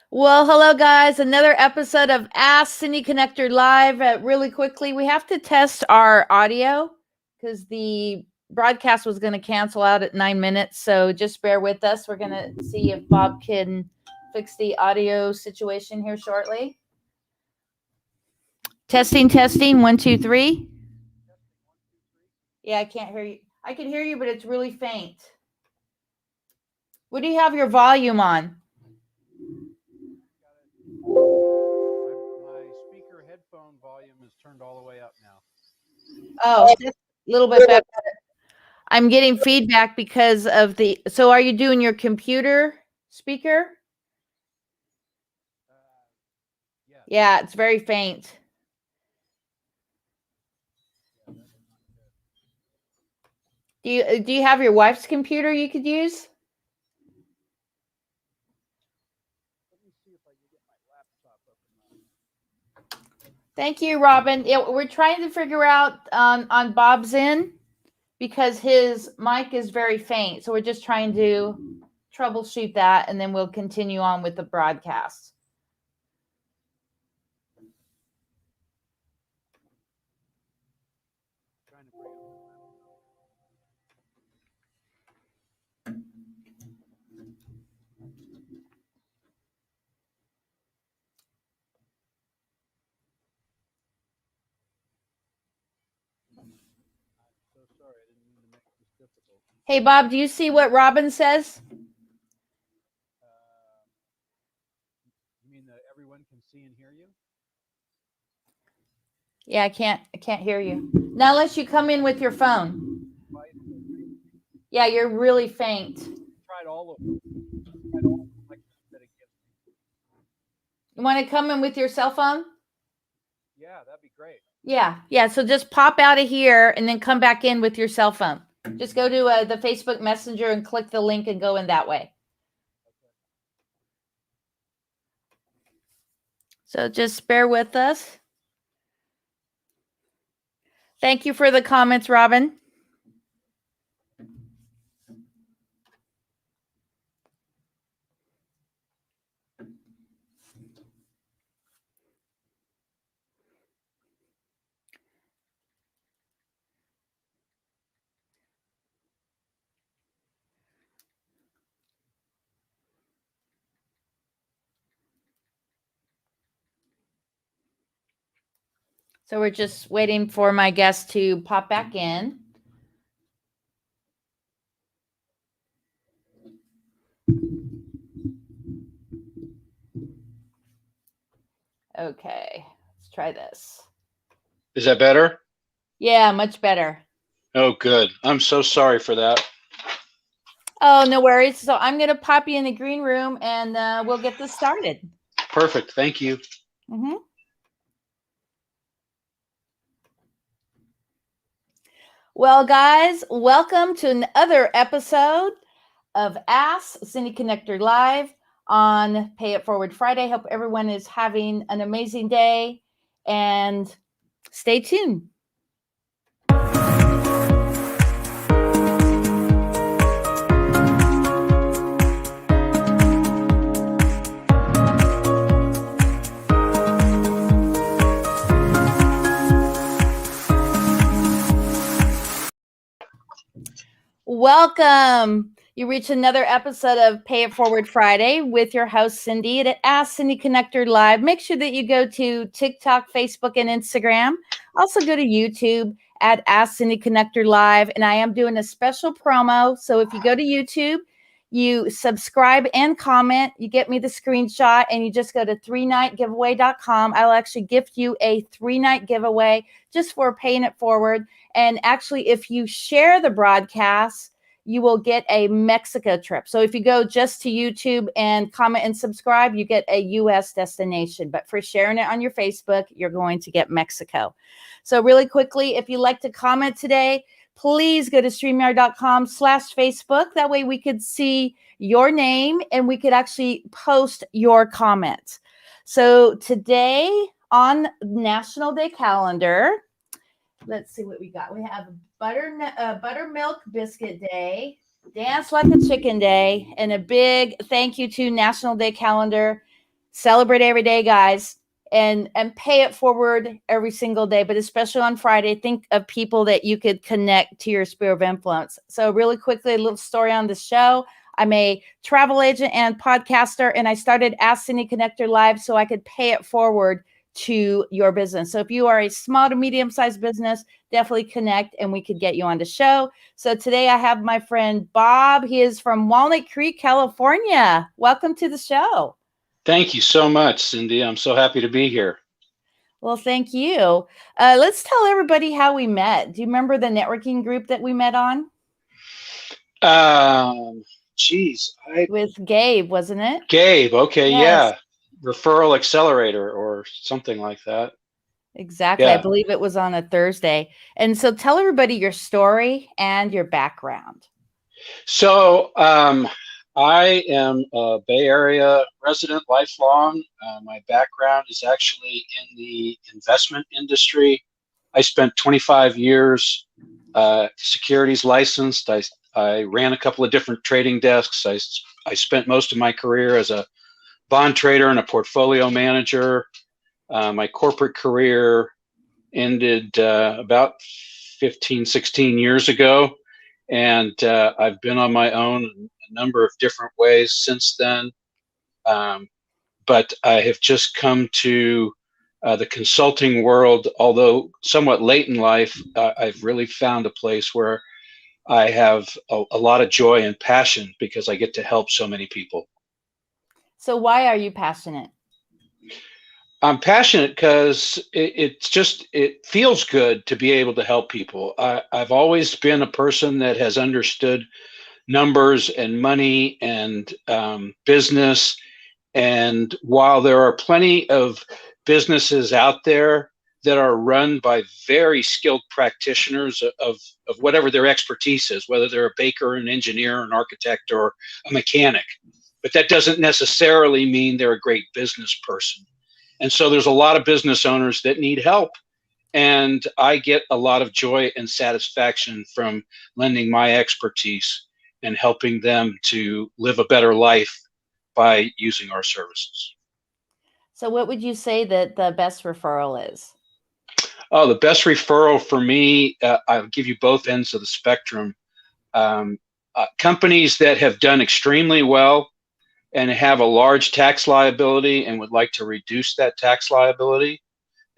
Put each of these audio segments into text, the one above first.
Well, hello, guys. Another episode of Ask Cindy Connector Live. Really quickly, we have to test our audio because the broadcast was going to cancel out at 9 minutes. So just bear with us. We're going to see if Bob can fix the audio situation here shortly. Testing, testing. 1, 2, 3. Yeah, I can't hear you. I can hear you, but it's really faint. What do you have your volume on? My speaker headphone volume is turned all the way up now. Oh, just a little bit better. I'm getting feedback because of the. So, are you doing your computer speaker? Yes. Yeah, it's very faint. Do you have your wife's computer you could use? Let me see if I can get my laptop up and running. Thank you, Robin. Yeah, we're trying to figure out on Bob's end because his mic is very faint. So we're just trying to troubleshoot that, and then we'll continue on with the broadcast. Trying to bring up the I'm so sorry. I didn't mean to make this difficult. Hey, Bob, do you see what Robin says? You mean that everyone can see and hear you? Yeah, I can't hear you. Not unless you come in with your phone. Yeah, you're really faint. Tried all of them. Tried all of them like that it gives me. You want to come in with your cell phone? Yeah, that'd be great. Yeah. So just pop out of here and then come back in with your cell phone. Just go to the Facebook Messenger and click the link and go in that way. Okay. So just bear with us. Thank you for the comments, Robin. So we're just waiting for my guest to pop back in. Okay, let's try this. Is that better? Yeah, much better. Oh, good. I'm so sorry for that. Oh, no worries. So I'm going to pop you in the green room and we'll get this started. Perfect. Thank you. Mm-hmm. Well, guys, welcome to another episode of Ask Cindy Connector Live on Pay It Forward Friday. Hope everyone is having an amazing day and stay tuned. Welcome. You reach another episode of Pay It Forward Friday with your host, Cindy, at Ask Cindy Connector Live. Make sure that you go to TikTok, Facebook, and Instagram. Also go to YouTube at Ask Cindy Connector Live. And I am doing a special promo. So if you go to YouTube, you subscribe and comment, you get me the screenshot, and you just go to 3nightgiveaway.com. I'll actually gift you a 3-night giveaway just for paying it forward. And actually, if you share the broadcast, you will get a Mexico trip. So if you go just to YouTube and comment and subscribe, you get a U.S. destination. But for sharing it on your Facebook, you're going to get Mexico. So really quickly, if you'd like to comment today, please go to StreamYard.com/Facebook. That way we could see your name and we could actually post your comments. So today on National Day calendar, let's see what we got. We have buttermilk biscuit day, dance like a chicken day, and a big thank you to National Day calendar Celebrate every day, guys, and pay it forward every single day, but especially on Friday, think of people that you could connect to your sphere of influence. So really quickly, a little story on the show. I'm a travel agent and podcaster, and I started Ask Cindy Connector Live so I could pay it forward to your business. So if you are a small to medium-sized business, definitely connect and we could get you on the show. So today I have my friend Bob. He is from Walnut Creek, California. Welcome to the show. Thank you so much, Cindy. I'm so happy to be here. Well, thank you. Let's tell everybody how we met. Do you remember the networking group that we met on? Geez, With Gabe, wasn't it? Gabe. Okay, Yes. yeah, referral accelerator or something like that. Exactly. I Yeah. believe it was on a Thursday. And so tell everybody your story and your background. So I am a Bay Area resident, lifelong. My background is actually in the investment industry. I spent 25 years securities licensed. I ran a couple of different trading desks. I spent most of my career as a bond trader and a portfolio manager. My corporate career ended about 15, 16 years ago. And I've been on my own a number of different ways since then. But I have just come to the consulting world, although somewhat late in life. I've really found a place where I have a lot of joy and passion because I get to help so many people. So why are you passionate? I'm passionate because it feels good to be able to help people. I've always been a person that has understood numbers and money and business. And while there are plenty of businesses out there that are run by very skilled practitioners of whatever their expertise is, whether they're a baker, an engineer, an architect, or a mechanic, but that doesn't necessarily mean they're a great business person. And so there's a lot of business owners that need help. And I get a lot of joy and satisfaction from lending my expertise and helping them to live a better life by using our services. So what would you say that the best referral is? Oh, the best referral for me, I'll give you both ends of the spectrum. Companies that have done extremely well and have a large tax liability and would like to reduce that tax liability.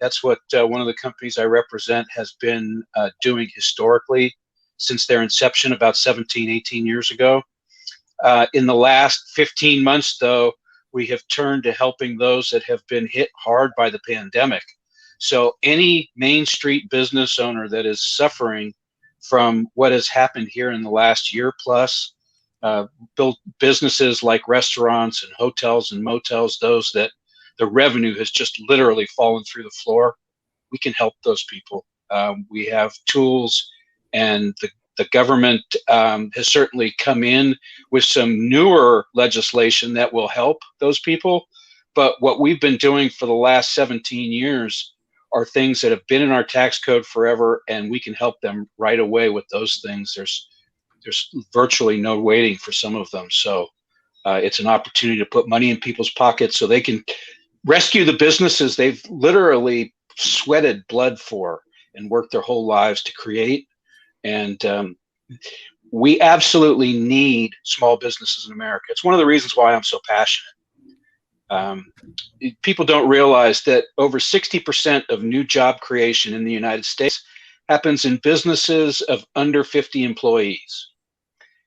That's what one of the companies I represent has been doing historically since their inception about 17, 18 years ago. In the last 15 months, though, we have turned to helping those that have been hit hard by the pandemic. So any Main Street business owner that is suffering from what has happened here in the last year plus, built businesses like restaurants and hotels and motels, those that the revenue has just literally fallen through the floor, we can help those people. We have tools, and the government has certainly come in with some newer legislation that will help those people. But what we've been doing for the last 17 years are things that have been in our tax code forever, and we can help them right away with those things. There's virtually no waiting for some of them. So it's an opportunity to put money in people's pockets so they can rescue the businesses they've literally sweated blood for and worked their whole lives to create. And we absolutely need small businesses in America. It's one of the reasons why I'm so passionate. People don't realize that over 60% of new job creation in the United States happens in businesses of under 50 employees.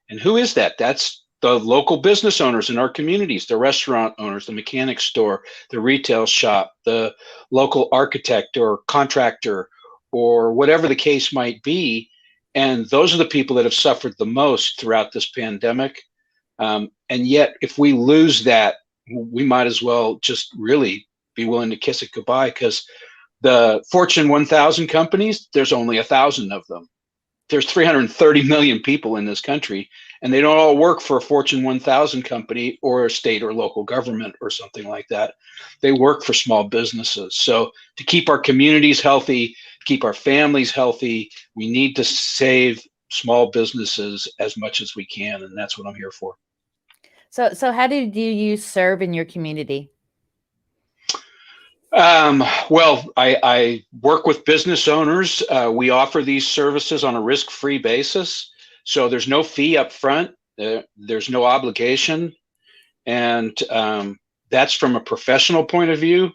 And who is that? That's the local business owners in our communities, the restaurant owners, the mechanic store, the retail shop, the local architect or contractor, or whatever the case might be. And those are the people that have suffered the most throughout this pandemic. And yet, if we lose that, we might as well just really be willing to kiss it goodbye, because the Fortune 1000 companies, there's only 1,000 of them. There's 330 million people in this country, and they don't all work for a Fortune 1000 company or a state or local government or something like that. They work for small businesses. So to keep our communities healthy, keep our families healthy, we need to save small businesses as much as we can, and that's what I'm here for. So how do you serve in your community? Well, I work with business owners. We offer these services on a risk-free basis. So there's no fee up front. There's no obligation. And that's from a professional point of view.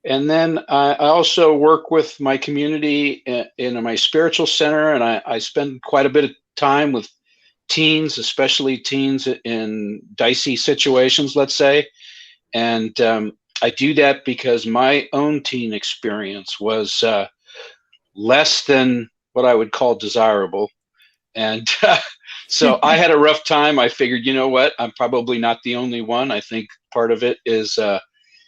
And then I also work with my community in my spiritual center, and I spend quite a bit of time with teens, especially teens in dicey situations, let's say. And I do that because my own teen experience was less than what I would call desirable. And so I had a rough time. I figured, you know what, I'm probably not the only one. I think part of it is,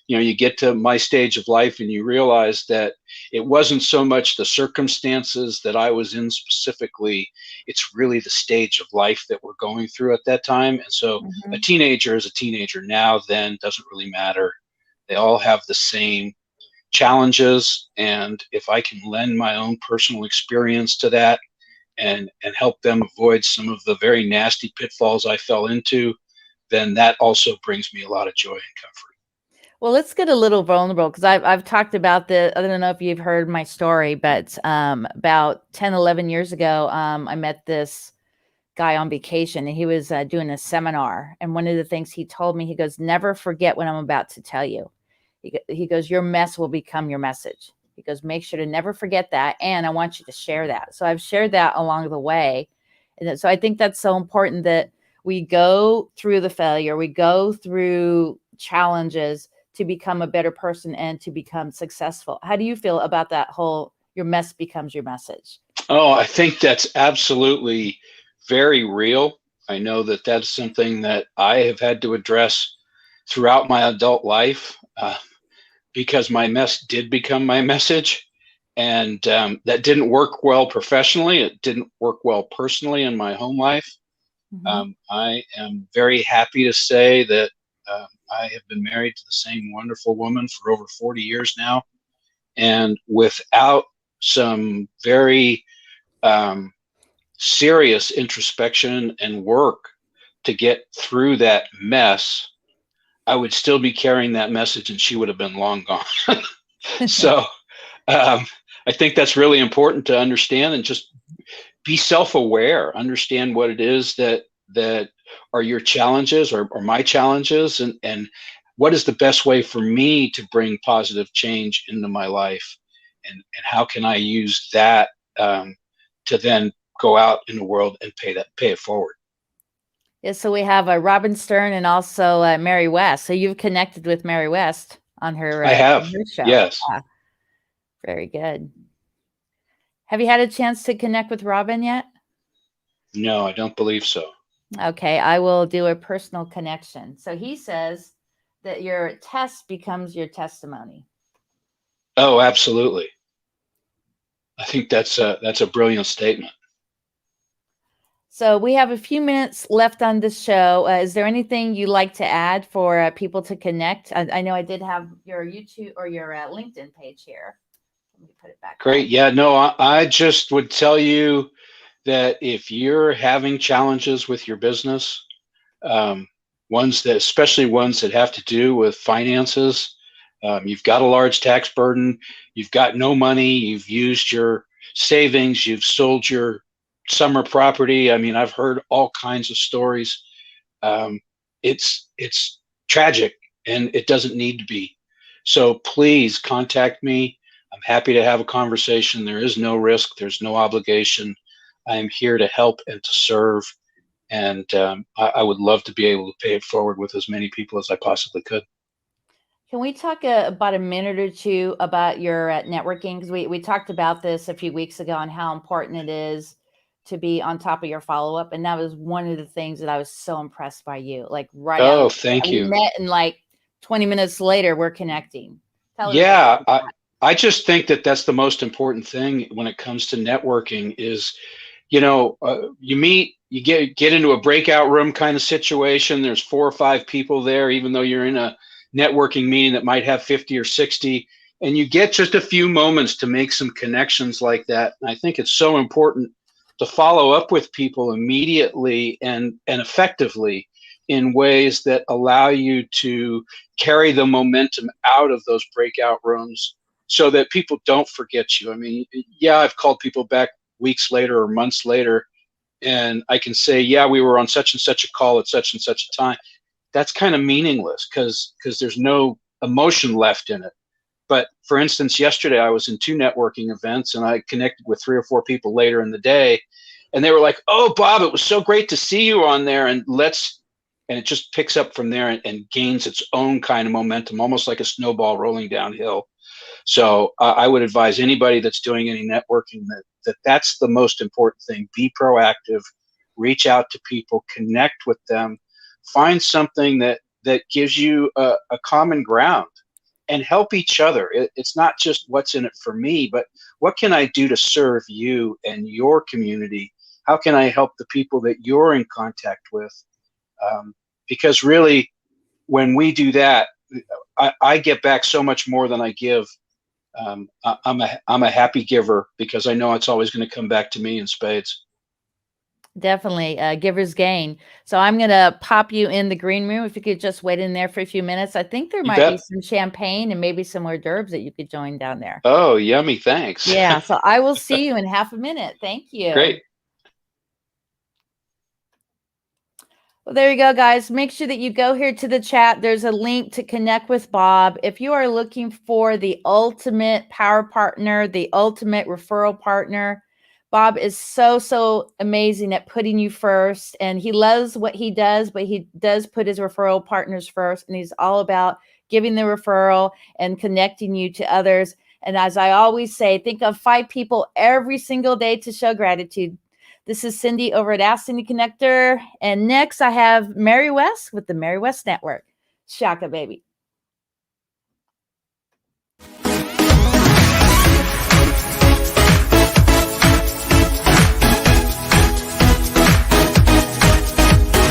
you get to my stage of life and you realize that it wasn't so much the circumstances that I was in specifically, it's really the stage of life that we're going through at that time. And so Mm-hmm. a teenager is a teenager now, then, doesn't really matter. They all have the same challenges. And if I can lend my own personal experience to that and help them avoid some of the very nasty pitfalls I fell into, then that also brings me a lot of joy and comfort. Well, let's get a little vulnerable because I've talked about the. I don't know if you've heard my story, but about 10, 11 years ago, I met this guy on vacation, and he was doing a seminar. And one of the things he told me, he goes, "Never forget what I'm about to tell you." He goes, "Your mess will become your message." He goes, "Make sure to never forget that, and I want you to share that." So I've shared that along the way, and so I think that's so important that we go through the failure, we go through challenges to become a better person and to become successful. How do you feel about that whole your mess becomes your message? Oh, I think that's absolutely very real. I know that that's something that I have had to address throughout my adult life because my mess did become my message. And that didn't work well professionally. It didn't work well personally in my home life. Mm-hmm. I am very happy to say that I have been married to the same wonderful woman for over 40 years now. And without some very serious introspection and work to get through that mess, I would still be carrying that message and she would have been long gone. So I think that's really important to understand and just be self-aware, understand what it is that are your challenges or my challenges, and what is the best way for me to bring positive change into my life, and how can I use that to then go out in the world and pay it forward. Yeah, so we have Robin Stern and also Mary West. So you've connected with Mary West on her I have, show. yes. Yeah, very good. Have you had a chance to connect with Robin yet? No, I don't believe so. Okay, I will do a personal connection. So he says that your test becomes your testimony. Oh, absolutely. I think that's a brilliant statement. So we have a few minutes left on this show. Is there anything you'd like to add for people to connect? I know I did have your YouTube or your LinkedIn page here. Let me put it back. Great. up. Yeah, no, I just would tell you that if you're having challenges with your business, especially ones that have to do with finances, you've got a large tax burden, you've got no money, you've used your savings, you've sold your summer property. I mean, I've heard all kinds of stories. It's tragic, and it doesn't need to be. So please contact me. I'm happy to have a conversation. There is no risk. There's no obligation. I am here to help and to serve. And I would love to be able to pay it forward with as many people as I possibly could. Can we talk about a minute or two about your networking? Because we talked about this a few weeks ago on how important it is to be on top of your follow-up. And that was one of the things that I was so impressed by you. Like right out. Oh, thank you. We met and like 20 minutes later, we're connecting. Yeah, I just think that that's the most important thing when it comes to networking is, you meet, you get into a breakout room kind of situation. There's 4 or 5 people there, even though you're in a networking meeting that might have 50 or 60, and you get just a few moments to make some connections like that. And I think it's so important to follow up with people immediately and effectively in ways that allow you to carry the momentum out of those breakout rooms so that people don't forget you. I mean, yeah, I've called people back weeks later or months later, and I can say, yeah, we were on such and such a call at such and such a time. That's kind of meaningless because there's no emotion left in it. But for instance, yesterday I was in 2 networking events and I connected with 3 or 4 people later in the day, and they were like, "Oh, Bob, it was so great to see you on there." And it just picks up from there and gains its own kind of momentum, almost like a snowball rolling downhill. So I would advise anybody that's doing any networking that's the most important thing. Be proactive, reach out to people, connect with them, find something that gives you a common ground, and help each other. It's not just what's in it for me, but what can I do to serve you and your community? How can I help the people that you're in contact with? Because really, when we do that, I get back so much more than I give. I'm a happy giver because I know it's always going to come back to me in spades. Definitely, giver's gain. So I'm going to pop you in the green room. If you could just wait in there for a few minutes. I think there You might be bet. some champagne and maybe some hors d'oeuvres that you could join down there. Oh, yummy. Thanks. Yeah. So I will see you in half a minute. Thank you. Great. Well, there you go, guys. Make sure that you go here to the chat. There's a link to connect with Bob. If you are looking for the ultimate power partner, the ultimate referral partner, Bob is so amazing at putting you first. And he loves what he does, but he does put his referral partners first. And he's all about giving the referral and connecting you to others. And as I always say, think of 5 people every single day to show gratitude. This is Cindy over at Ask Cindy Connector. And next I have Mary West with the Mary West Network. Shaka, baby.